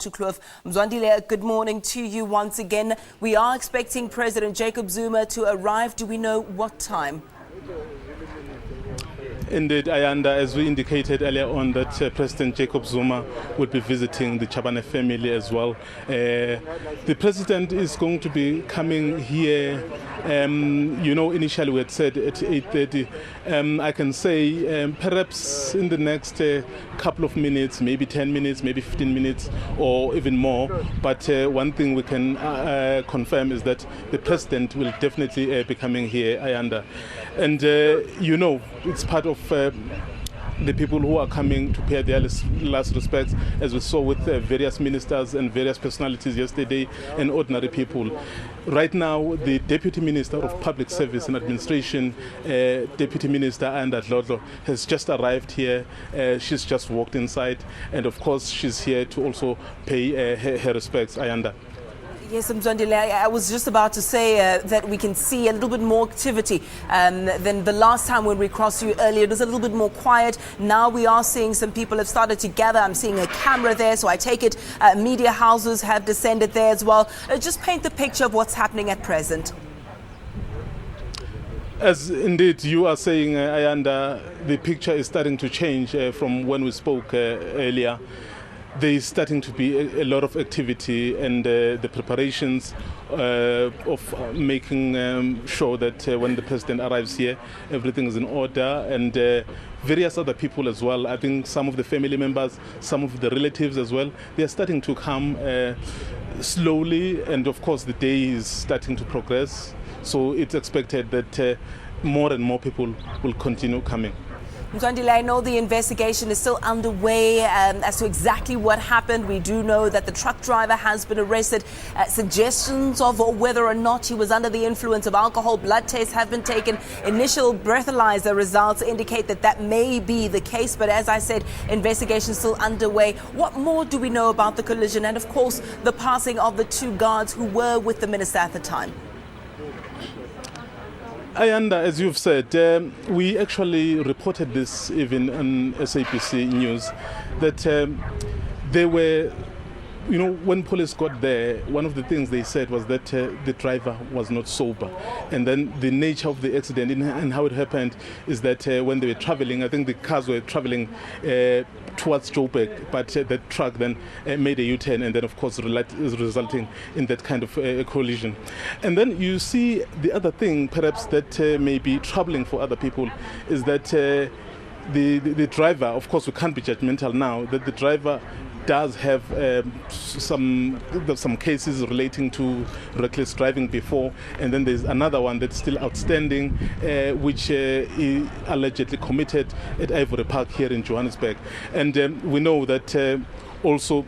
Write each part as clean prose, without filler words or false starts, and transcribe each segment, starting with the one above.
Watekloof. Mzwandile, good morning to you once again. We are expecting President Jacob Zuma to arrive. Do we know what time? Indeed, Ayanda, as we indicated earlier on, that President Jacob Zuma will be visiting the Chabane family as well. The president is going to be coming here. Initially we had said at 8:30. I can say perhaps in the next couple of minutes, maybe 10 minutes, maybe 15 minutes, or even more. But one thing we can confirm is that the president will definitely be coming here, Ayanda. And it's part of the people who are coming to pay their last respects, as we saw with various ministers and various personalities yesterday and ordinary people. Right now, the Deputy Minister of Public Service and Administration, Deputy Minister Anda Dlodlo, has just arrived here. She's just walked inside, and of course she's here to also pay her respects, Ayanda. Yes, Mzwandile, I was just about to say that we can see a little bit more activity than the last time when we crossed you earlier. It was a little bit more quiet. Now we are seeing some people have started to gather. I'm seeing a camera there, so I take it media houses have descended there as well. Just paint the picture of what's happening at present. As indeed you are saying, Ayanda, the picture is starting to change from when we spoke earlier. There is starting to be a lot of activity, and the preparations of making sure that when the president arrives here, everything is in order, and various other people as well. I think some of the family members, some of the relatives as well, they are starting to come slowly, and of course the day is starting to progress. So it's expected that more and more people will continue coming. Mzwandile, I know the investigation is still underway as to exactly what happened. We do know that the truck driver has been arrested. Suggestions of whether or not he was under the influence of alcohol, blood tests have been taken. Initial breathalyzer results indicate that that may be the case. But as I said, investigation is still underway. What more do we know about the collision and, of course, the passing of the two guards who were with the minister at the time? Ayanda, as you've said, we actually reported this even on SABC News, that they were, when police got there, one of the things they said was that the driver was not sober. And then the nature of the accident and how it happened is that when they were traveling, I think the cars were traveling towards Joburg, but the truck then made a U-turn, and then of course resulting in that kind of collision. And then you see the other thing perhaps that may be troubling for other people is that the driver, of course we can't be judgmental now, that the driver does have some cases relating to reckless driving before, and then there's another one that's still outstanding, which he allegedly committed at Ivory Park here in Johannesburg. And we know that also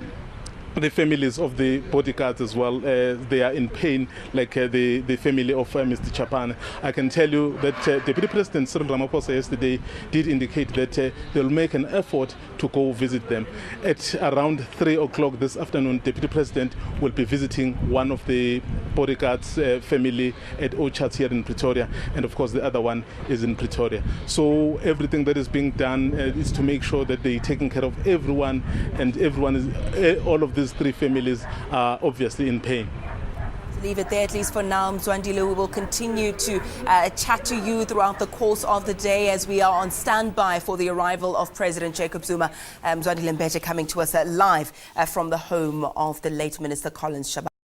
the families of the bodyguards as well, they are in pain, like the family of Mr. Chabane. I can tell you that Deputy President Cyril Ramaphosa yesterday did indicate that they'll make an effort to go visit them. At around 3 o'clock this afternoon, Deputy President will be visiting one of the bodyguards' family at Orchards here in Pretoria, and of course the other one is in Pretoria. So everything that is being done is to make sure that they're taking care of everyone, and everyone is, all of these three families are obviously in pain. Leave it there, at least for now, Mzwandile. We will continue to chat to you throughout the course of the day as we are on standby for the arrival of President Jacob Zuma. Mzwandile Mbete coming to us live from the home of the late Minister Collins Chabane.